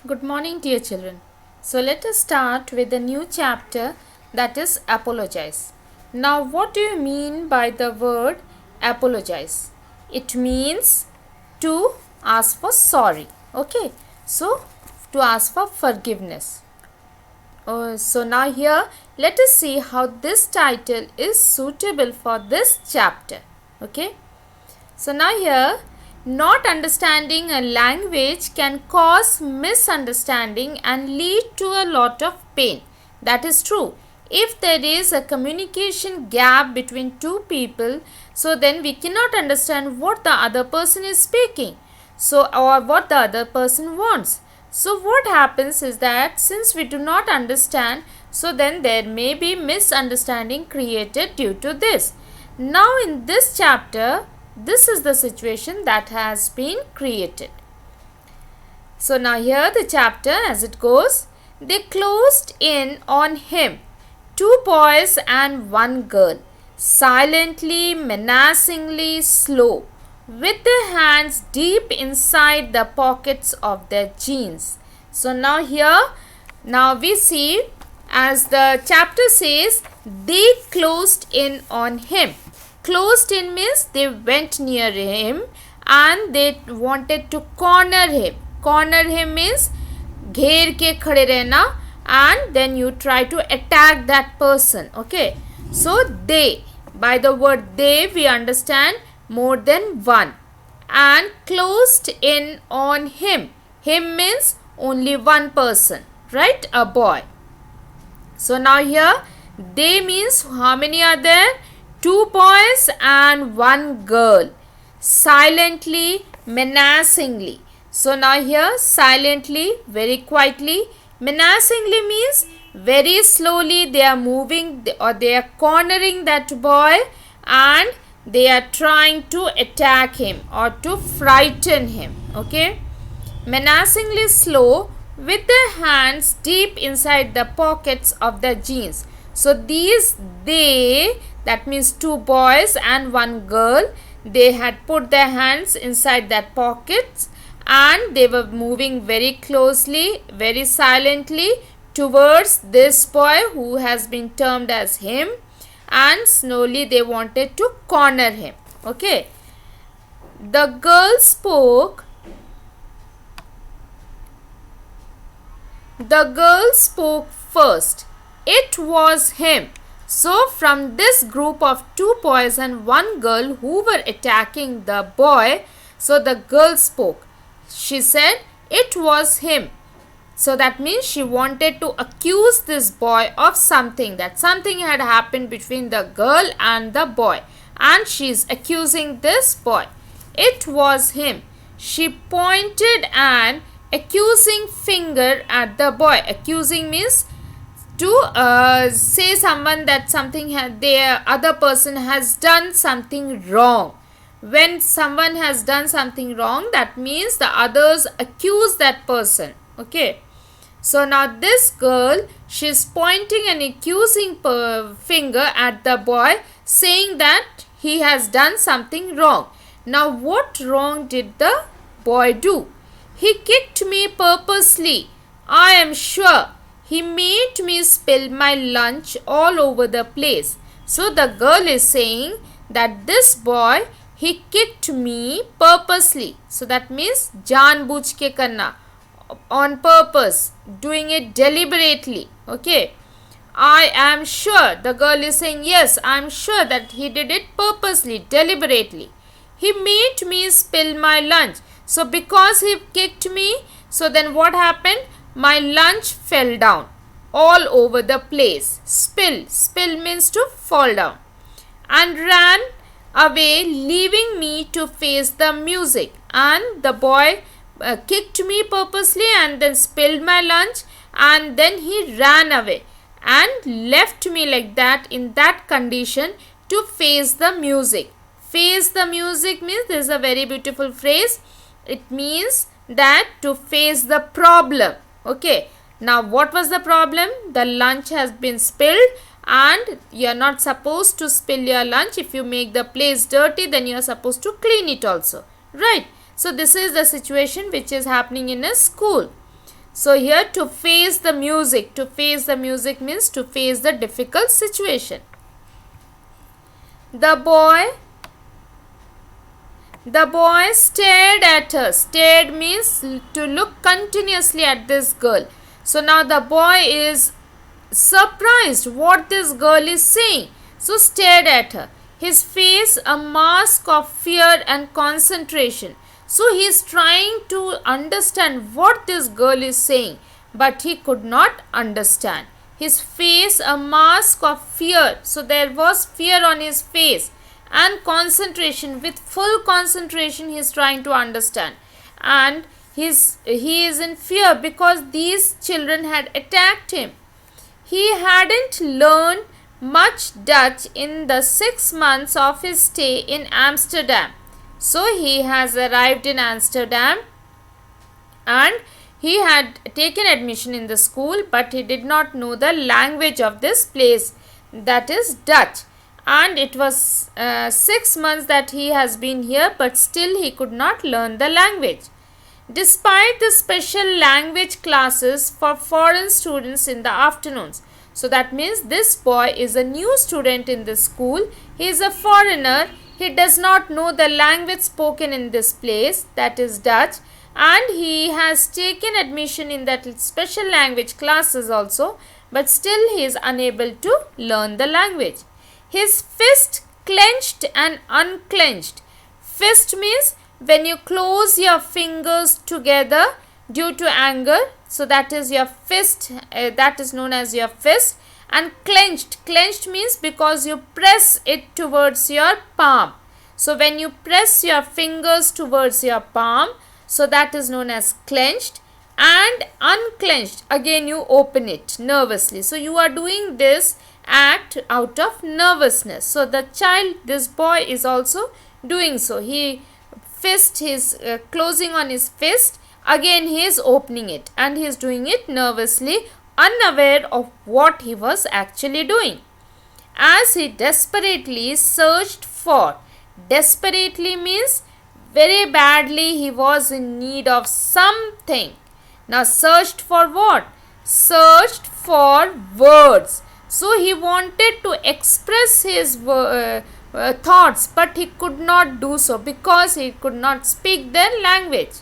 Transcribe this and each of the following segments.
Good morning, dear children. So, let us start with a new chapter, that is apologize. Now, what do you mean by the word apologize? It means to ask for sorry. Okay, so to ask for forgiveness. So, now here let us see how this title is suitable for this chapter. Okay, so now here, not understanding a language can cause misunderstanding and lead to a lot of pain. That is true. If there is a communication gap between two people, so then we cannot understand what the other person is speaking. So, or what the other person wants. So, what happens is that since we do not understand, so then there may be misunderstanding created due to this. Now, in this chapter, this is the situation that has been created. So now here the chapter as it goes, they closed in on him, two boys and one girl, silently, menacingly slow, with their hands deep inside the pockets of their jeans. So now here, now we see as the chapter says, they closed in on him. Closed in means they went near him and they wanted to corner him. Corner him means घेर के खड़े रहना and then you try to attack that person. Okay. So they, by the word they we understand more than one. And closed in on him. Him means only one person. Right? A boy. So now here they means how many are there? Two boys and one girl, silently, menacingly. So now here silently, very quietly, menacingly means very slowly they are moving or they are cornering that boy and they are trying to attack him or to frighten him. Okay, menacingly slow with their hands deep inside the pockets of their jeans. So these they, that means two boys and one girl, they had put their hands inside their pockets and they were moving very closely, very silently towards this boy who has been termed as him, and slowly they wanted to corner him. Okay. The girl spoke. The girl spoke first. It was him. So from this group of two boys and one girl who were attacking the boy, so the girl spoke. She said it was him. So that means she wanted to accuse this boy of something, that something had happened between the girl and the boy, and she is accusing this boy. It was him. She pointed an accusing finger at the boy. Accusing means to say someone that something the other person has done something wrong. When someone has done something wrong, that means the others accuse that person. Okay. So now this girl, she is pointing an accusing finger at the boy, saying that he has done something wrong. Now what wrong did the boy do? He kicked me purposely. I am sure. He made me spill my lunch all over the place. So the girl is saying that this boy, he kicked me purposely. So that means जानबूझ के करना, on purpose, doing it deliberately. Okay. I am sure. The girl is saying yes, I am sure that he did it purposely, deliberately. He made me spill my lunch. So because he kicked me, so then what happened? My lunch fell down all over the place. Spill. Spill means to fall down. And ran away, leaving me to face the music. And the boy kicked me purposely and then spilled my lunch, and then he ran away and left me like that, in that condition, to face the music. Face the music means, this is a very beautiful phrase. It means that to face the problem. Okay. Now what was the problem? The lunch has been spilled and you are not supposed to spill your lunch. If you make the place dirty, then you are supposed to clean it also. Right. So this is the situation which is happening in a school. So here to face the music. To face the music means to face the difficult situation. The boy stared at her. Stared means to look continuously at this girl. So now the boy is surprised what this girl is saying. So stared at her. His face a mask of fear and concentration. So he is trying to understand what this girl is saying, but he could not understand. His face a mask of fear. So there was fear on his face and concentration. With full concentration he is trying to understand, and he is in fear because these children had attacked him. He hadn't learned much Dutch in the 6 months of his stay in Amsterdam. So he has arrived in Amsterdam and he had taken admission in the school, but he did not know the language of this place, that is Dutch. And it was 6 months that he has been here, but still he could not learn the language. Despite the special language classes for foreign students in the afternoons. So that means this boy is a new student in this school. He is a foreigner. He does not know the language spoken in this place, that is Dutch, and he has taken admission in that special language classes also, but still he is unable to learn the language. His fist clenched and unclenched. Fist means when you close your fingers together due to anger, so that is your fist, that is known as your fist. And clenched means because you press it towards your palm. So when you press your fingers towards your palm, so that is known as clenched. And unclenched, again you open it nervously. So you are doing this act out of nervousness. So the child, this boy, is also doing so. He closing on his fist, again he is opening it, and he is doing it nervously, unaware of what he was actually doing. As he desperately searched for, desperately means very badly he was in need of something. Now searched for what? Searched for words. So he wanted to express his thoughts, but he could not do so because he could not speak their language.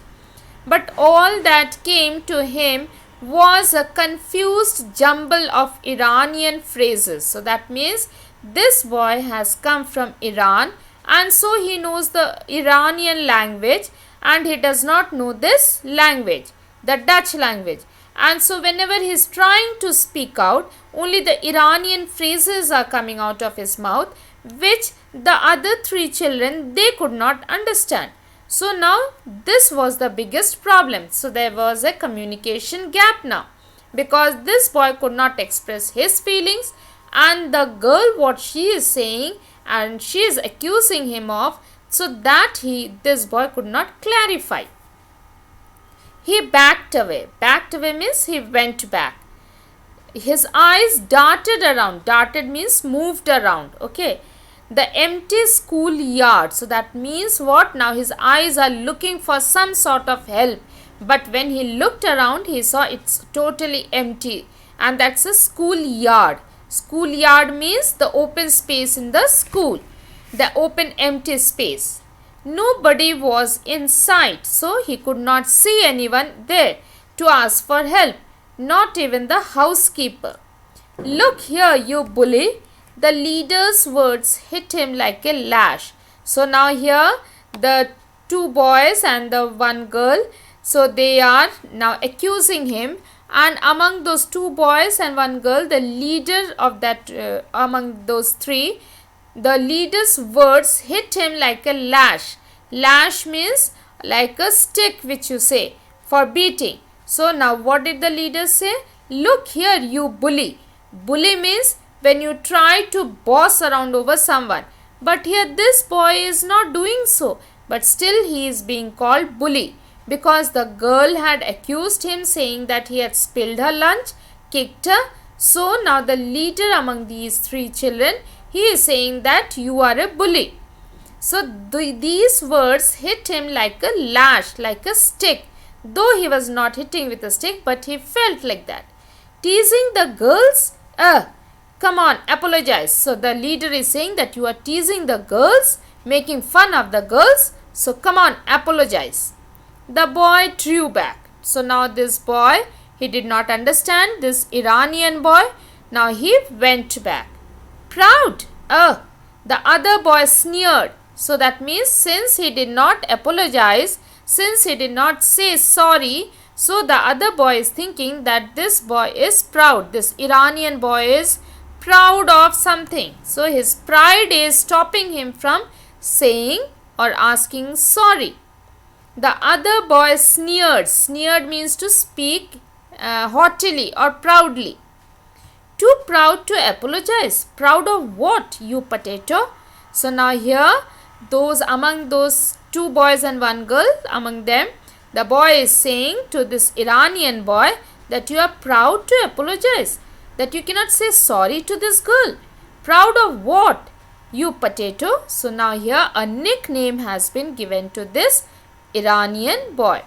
But all that came to him was a confused jumble of Iranian phrases. So that means this boy has come from Iran, and so he knows the Iranian language and he does not know this language, the Dutch language. And so whenever he is trying to speak out, only the Iranian phrases are coming out of his mouth, which the other 3 children, they could not understand. So now this was the biggest problem. So there was a communication gap now, because this boy could not express his feelings, and the girl, what she is saying and she is accusing him of, so that this boy could not clarify. He backed away. Backed away means he went back. His eyes darted around. Darted means moved around. Okay. The empty schoolyard. So that means what? Now his eyes are looking for some sort of help. But when he looked around, he saw it's totally empty. And that's a schoolyard. Schoolyard means the open space in the school. The open empty space. Nobody was in sight. So he could not see anyone there to ask for help. Not even the housekeeper. Look here, you bully. The leader's words hit him like a lash. So now here the 2 boys and the 1 girl, so they are now accusing him, and among those 2 boys and 1 girl, the leader of that among those 3, the leader's words hit him like a lash. Lash means like a stick which you say for beating. So now what did the leader say? Look here, you bully. Bully means when you try to boss around over someone. But here this boy is not doing so, but still he is being called bully, because the girl had accused him, saying that he had spilled her lunch, kicked her. So now the leader among these 3 children, he is saying that you are a bully. So these words hit him like a lash, like a stick. though he was not hitting with a stick, but he felt like that. Teasing the girls? Come on, apologize. So the leader is saying that you are teasing the girls, making fun of the girls. So come on, apologize. The boy drew back. So now this boy, he did not understand, this Iranian boy. Now he went back. Proud? The other boy sneered. So that means since he did not apologize, since he did not say sorry, so the other boy is thinking that this boy is proud. This Iranian boy is proud of something. So his pride is stopping him from saying or asking sorry. The other boy sneered. Sneered means to speak haughtily or proudly. Too proud to apologize. Proud of what, you potato? So now here, among those two boys and one girl, among them, the boy is saying to this Iranian boy that you are proud to apologize, that you cannot say sorry to this girl. Proud of what, you potato? So now here a nickname has been given to this Iranian boy.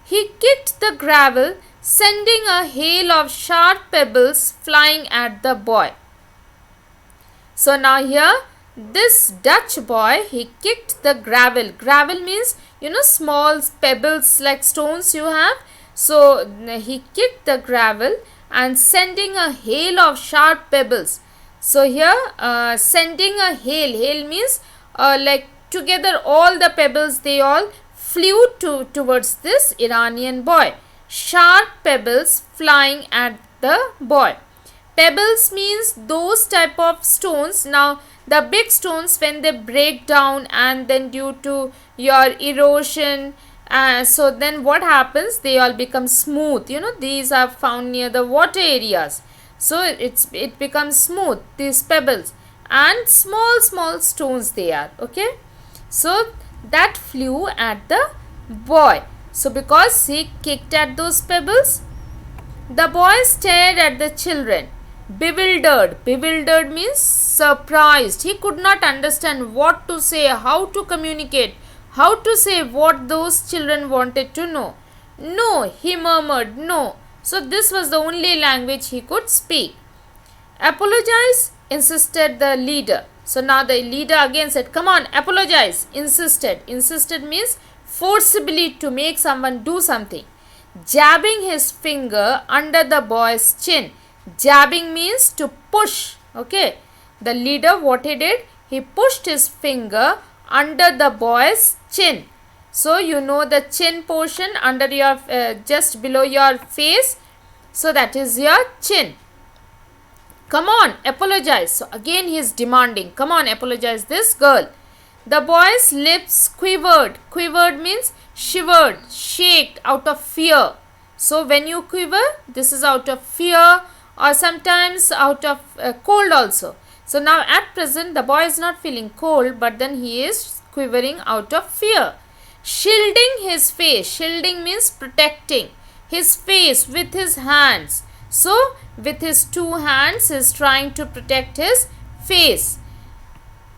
He kicked the gravel, sending a hail of sharp pebbles flying at the boy. So now here this Dutch boy, he kicked the gravel. Gravel means, small pebbles like stones you have. So he kicked the gravel and sending a hail of sharp pebbles. So here sending a hail. Hail means like together all the pebbles, they all flew towards this Iranian boy. Sharp pebbles flying at the boy. Pebbles means those type of stones. Now the big stones, when they break down and then due to your erosion, so then what happens, they all become smooth. These are found near the water areas. So it becomes smooth, these pebbles, and small stones they are. Okay. So that flew at the boy. So because he kicked at those pebbles, the boy stared at the children. Bewildered. Bewildered means surprised. He could not understand what to say, how to communicate, how to say what those children wanted to know. No, he murmured, no. So this was the only language he could speak. Apologize, insisted the leader. So now the leader again said, come on, apologize. Insisted. Insisted means forcibly to make someone do something. Jabbing his finger under the boy's chin. Jabbing means to push. Okay. The leader, what he did, he pushed his finger under the boy's chin. So you know the chin portion under your just below your face. So that is your chin. Come on, apologize. So again he is demanding, come on, apologize this girl. The boy's lips quivered. Quivered means shivered, shaked out of fear. So when you quiver, this is out of fear or sometimes out of cold also. So now at present the boy is not feeling cold, but then he is quivering out of fear. Shielding his face. Shielding means protecting his face with his hands. So with his two hands he is trying to protect his face.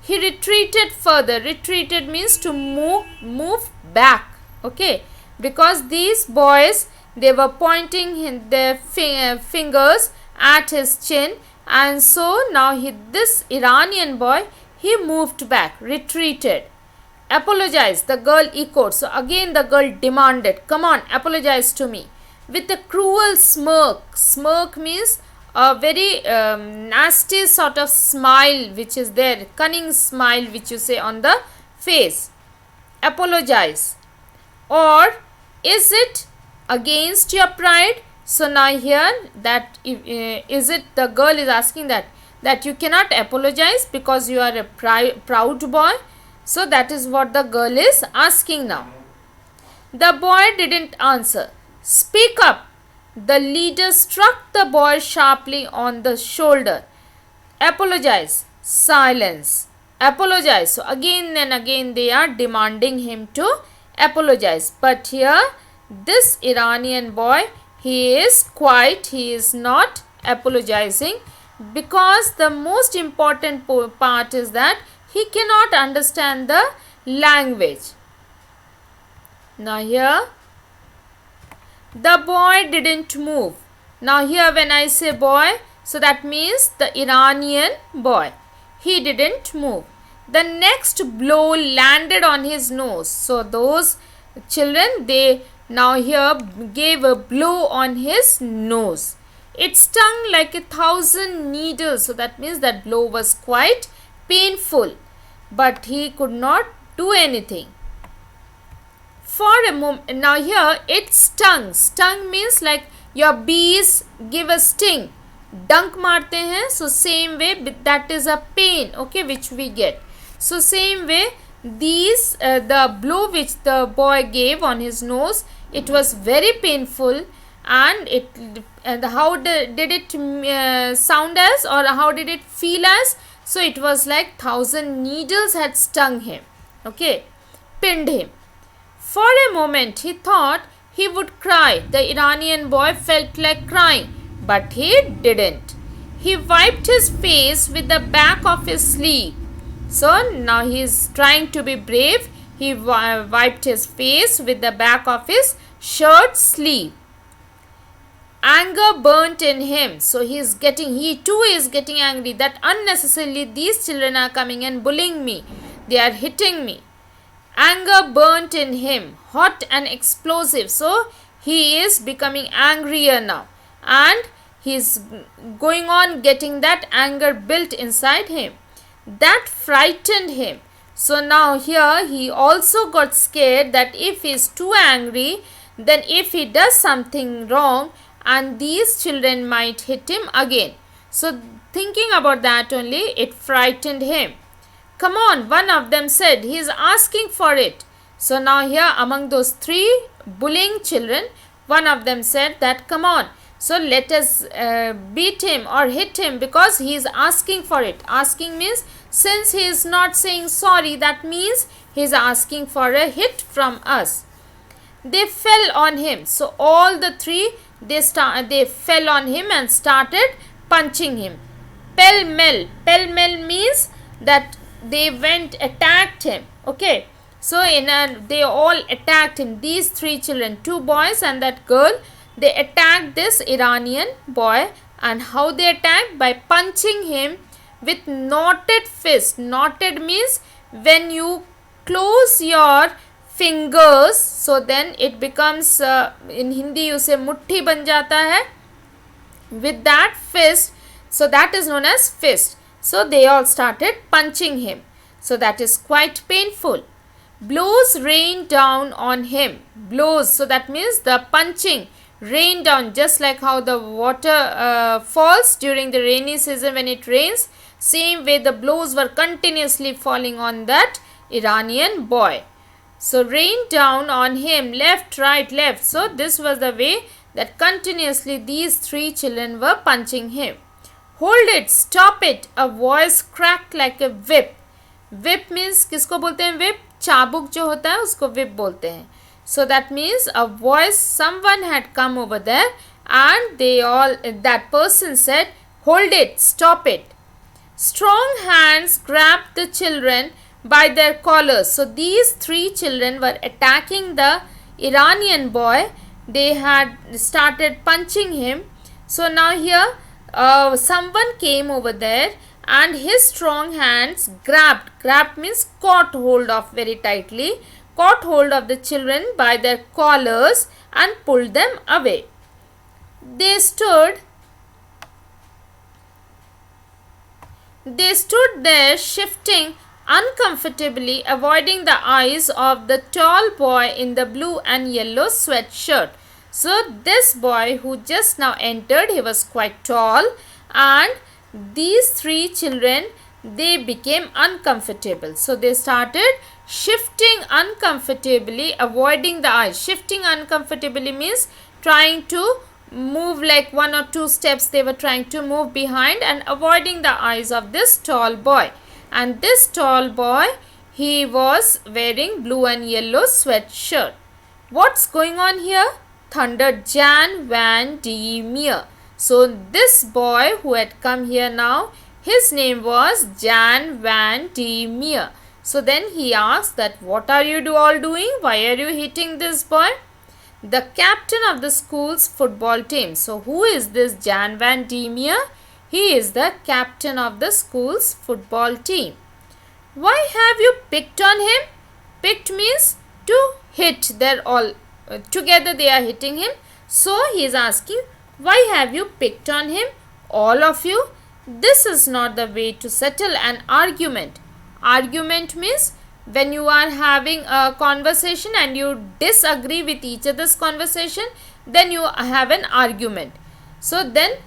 He retreated further. Retreated means to move back. Okay. Because these boys, they were pointing their fingers at his chin, and so now this Iranian boy, he moved back, retreated. Apologize, the girl echoed. So again the girl demanded, come on, apologize to me. With a cruel smirk. Smirk means a very nasty sort of smile which is there, cunning smile which you say on the face. Apologize. Or is it against your pride? So now here that is it, the girl is asking that you cannot apologize because you are a proud boy. So that is what the girl is asking now. The boy didn't answer. Speak up. The leader struck the boy sharply on the shoulder. Apologize. Silence. Apologize. So again and again they are demanding him to apologize. But here this Iranian boy, he is quiet. He is not apologizing because the most important part is that he cannot understand the language. Now here The boy didn't move. Now here when I say boy, so that means the Iranian boy. He didn't move. The next blow landed on his nose. So those children, they now here gave a blow on his nose. It stung like 1,000 needles. So that means that blow was quite painful. But he could not do anything. For a moment, now here it stung. Stung means like your bees give a sting. Dunk मारते हैं. So same way, that is a pain, okay, which we get. So same way, these the blow which the boy gave on his nose, it was very painful. And how did it sound as, or how did it feel as? So it was like 1,000 needles had stung him, okay, pinned him. For a moment he thought he would cry. The Iranian boy felt like crying, but he didn't. He wiped his face with the back of his sleeve. So now he is trying to be brave. He wiped his face with the back of his shirt sleeve. Anger burnt in him. So he too is getting angry that unnecessarily these children are coming and bullying me. They are hitting me. Anger burnt in him, hot and explosive. So he is becoming angrier now, and he is going on getting that anger built inside him. That frightened him. So now here he also got scared that if he is too angry, then if he does something wrong, and these children might hit him again. So thinking about that only, it frightened him. Come on, one of them said, he is asking for it. So now here among those three bullying children, one of them said that come on, so let us beat him or hit him because he is asking for it. Asking means since he is not saying sorry, that means he is asking for a hit from us. They fell on him. So all the three, they fell on him and started punching him. Pell-mell. Pell-mell means that they went attacked him, okay. So they all attacked him. These three children, two boys and that girl, they attacked this Iranian boy. And how they attacked? By punching him with knotted fist. Knotted means when you close your fingers, so then it becomes in Hindi you say mutti ban jata hai. With that fist, so that is known as fist. So they all started punching him. So that is quite painful. Blows rained down on him. Blows, so that means the punching rained down, just like how the water falls during the rainy season when it rains. Same way the blows were continuously falling on that Iranian boy. So rained down on him, left, right, left. So this was the way that continuously these three children were punching him. Hold it, stop it, a voice cracked like a whip. Whip means किसको बोलते हैं whip? चाबुक जो होता है उसको whip बोलते हैं. So that means a voice, someone had come over there and that person said, hold it, stop it. Strong hands grabbed the children by their collars. So these three children were attacking the Iranian boy. They had started punching him. So now here someone came over there and his strong hands grabbed means caught hold of very tightly, caught hold of the children by their collars and pulled them away. They stood there shifting uncomfortably, avoiding the eyes of the tall boy in the blue and yellow sweatshirt. So this boy who just now entered, he was quite tall, and these three children, they became uncomfortable. So they started shifting uncomfortably, avoiding the eyes. Shifting uncomfortably means trying to move like one or two steps. They were trying to move behind and avoiding the eyes of this tall boy. And this tall boy, he was wearing blue and yellow sweatshirt. What's going on here? Thundered Jan van der Meer. So this boy who had come here now, his name was Jan van der Meer. So then he asked that, what are you all doing? Why are you hitting this boy? the captain of the school's football team. So who is this Jan van der Meer? He is the captain of the school's football team. Why have you picked on him? Picked means to hit. They're all together they are hitting him. So he is asking, why have you picked on him? All of you? This is not the way to settle an argument. Argument means when you are having a conversation and you disagree with each other's conversation, then you have an argument. So then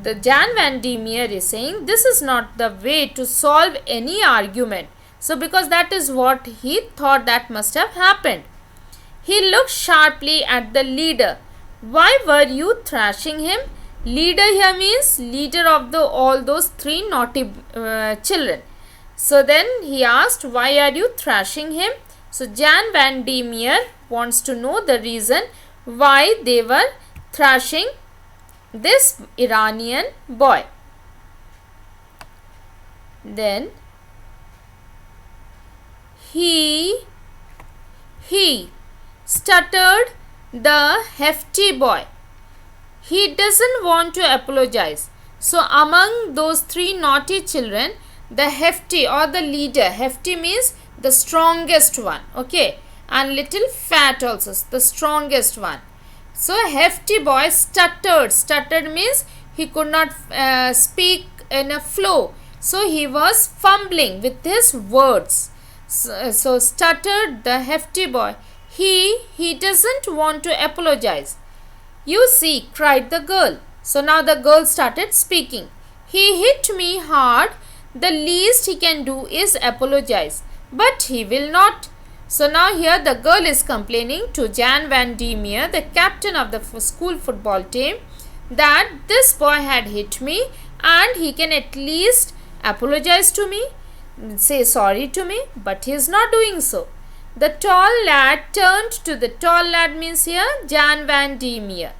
the Jan van der Meer is saying this is not the way to solve any argument. So because that is what he thought that must have happened. He looked sharply at the leader. Why were you thrashing him? Leader here means leader of all those three naughty children. So then he asked, why are you thrashing him? So Jan van der Meer wants to know the reason why they were thrashing this Iranian boy. Then he stuttered the hefty boy. He doesn't want to apologize. So among those three naughty children, the hefty or the leader, hefty means the strongest one, okay, and little fat also, the strongest one. So hefty boy stuttered. Stuttered means he could not speak in a flow. So he was fumbling with his words. So stuttered the hefty boy. He doesn't want to apologize. You see, cried the girl. So now the girl started speaking. He hit me hard. The least he can do is apologize. But he will not. So now here the girl is complaining to Jan van der Meer, the captain of the school football team, that this boy had hit me and he can at least apologize to me, say sorry to me, but he is not doing so. The tall lad turned to the tall lad means here Jan van der Meer,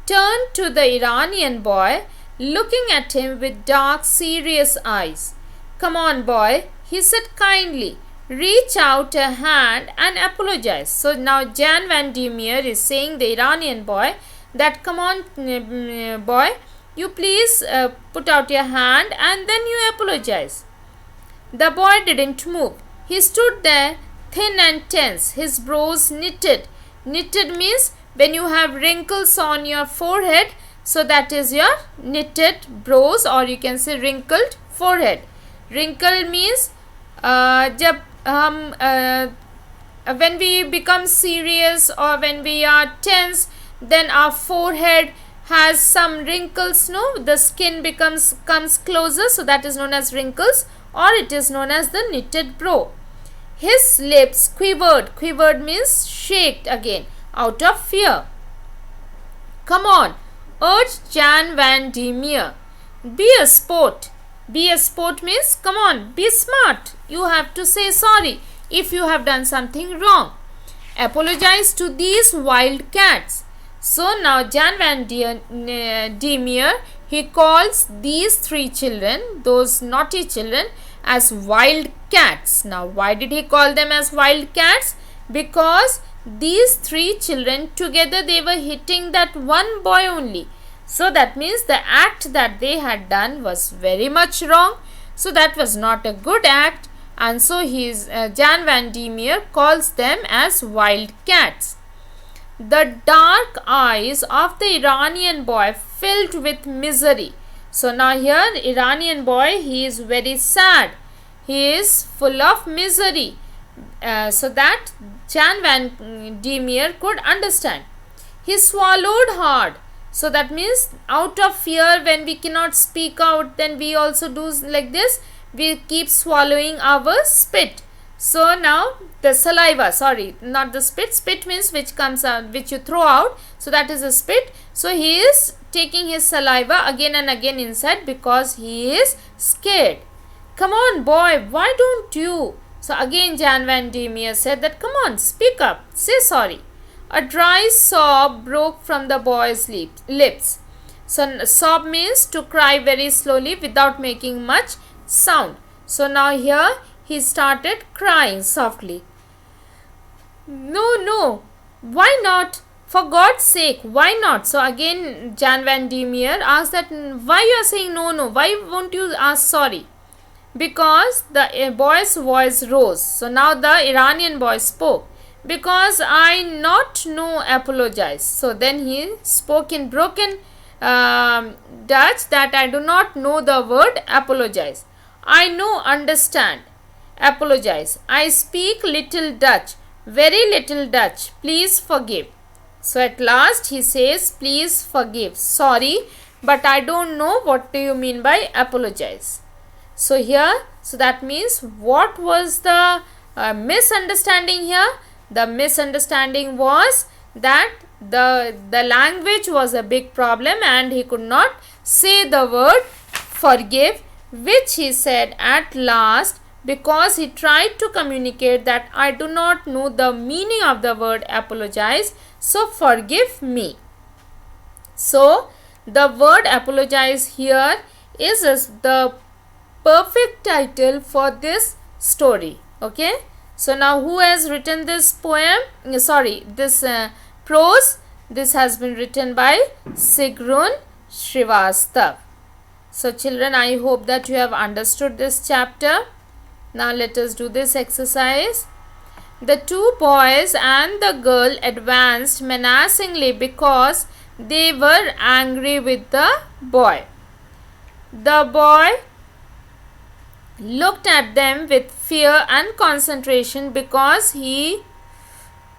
turned to the Iranian boy, looking at him with dark, serious eyes. Come on, boy, he said kindly. Reach out a hand and apologize. So now Jan van der Meer is saying the Iranian boy that come on boy, you please put out your hand and then you apologize. The boy didn't move. He stood there thin and tense, his brows knitted. Knitted means when you have wrinkles on your forehead, so that is your knitted brows, or you can say wrinkled forehead. Wrinkle means when we become serious or when we are tense, then our forehead has some wrinkles, no? The skin comes closer, so that is known as wrinkles, or it is known as the knitted brow. His lips quivered. Quivered means shaked again out of fear. Come on, urged Jan van der Meer. Be a sport. Be a sport means come on, be smart. You have to say sorry if you have done something wrong. Apologize to these wild cats. So now Jan van der Meer, he calls these three children, those naughty children, as wild cats. Now why did he call them as wild cats? Because these three children together they were hitting that one boy only. So that means the act that they had done was very much wrong. So that was not a good act, and so Jan van der Meer calls them as wild cats. The dark eyes of the Iranian boy filled with misery. So now here Iranian boy, he is very sad. He is full of misery. So that Jan van der Meer could understand. He swallowed hard. So that means out of fear, when we cannot speak out, then we also do like this. We keep swallowing our spit. So now the saliva, sorry, not the spit. Spit means which comes out, which you throw out. So that is a spit. So he is taking his saliva again and again inside because he is scared. Come on, boy, why don't you? So again Jan van der Meer said that come on, speak up, say sorry. A dry sob broke from the boy's lips. So sob means to cry very slowly without making much sound. So now here he started crying softly. No, why not? For God's sake, why not? So again Jan van der Meer asked that, why you are saying no, why won't you ask sorry? Because the boy's voice rose. So now the Iranian boy spoke. Because I not know apologize. So then he spoke in broken Dutch that I do not know the word apologize. I know, understand, apologize. I speak little Dutch, very little Dutch. Please forgive. So at last he says, please forgive. Sorry, but I don't know what do you mean by apologize. So here, so that means what was the misunderstanding here? The misunderstanding was that the language was a big problem and he could not say the word forgive, which he said at last because he tried to communicate that I do not know the meaning of the word apologize, so forgive me. So the word apologize here is the perfect title for this story. Okay. So now who has written this poem? This prose. This has been written by Sigrun Srivastav. So children, I hope that you have understood this chapter. Now let us do this exercise. The two boys and the girl advanced menacingly because they were angry with the boy. The boy looked at them with fear and concentration because he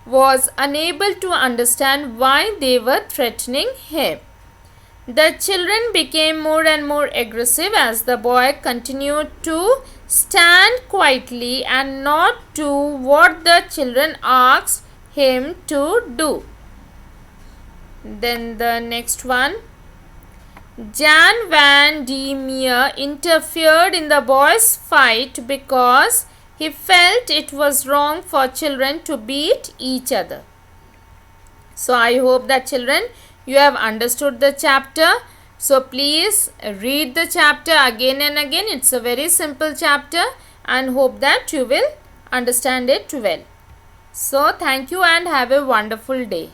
was unable to understand why they were threatening him. The children became more and more aggressive as the boy continued to stand quietly and not do what the children asked him to do. Then the next one. Jan van der Meer interfered in the boys' fight because he felt it was wrong for children to beat each other. So I hope that children, you have understood the chapter. So please read the chapter again and again. It's a very simple chapter and hope that you will understand it well. So thank you and have a wonderful day.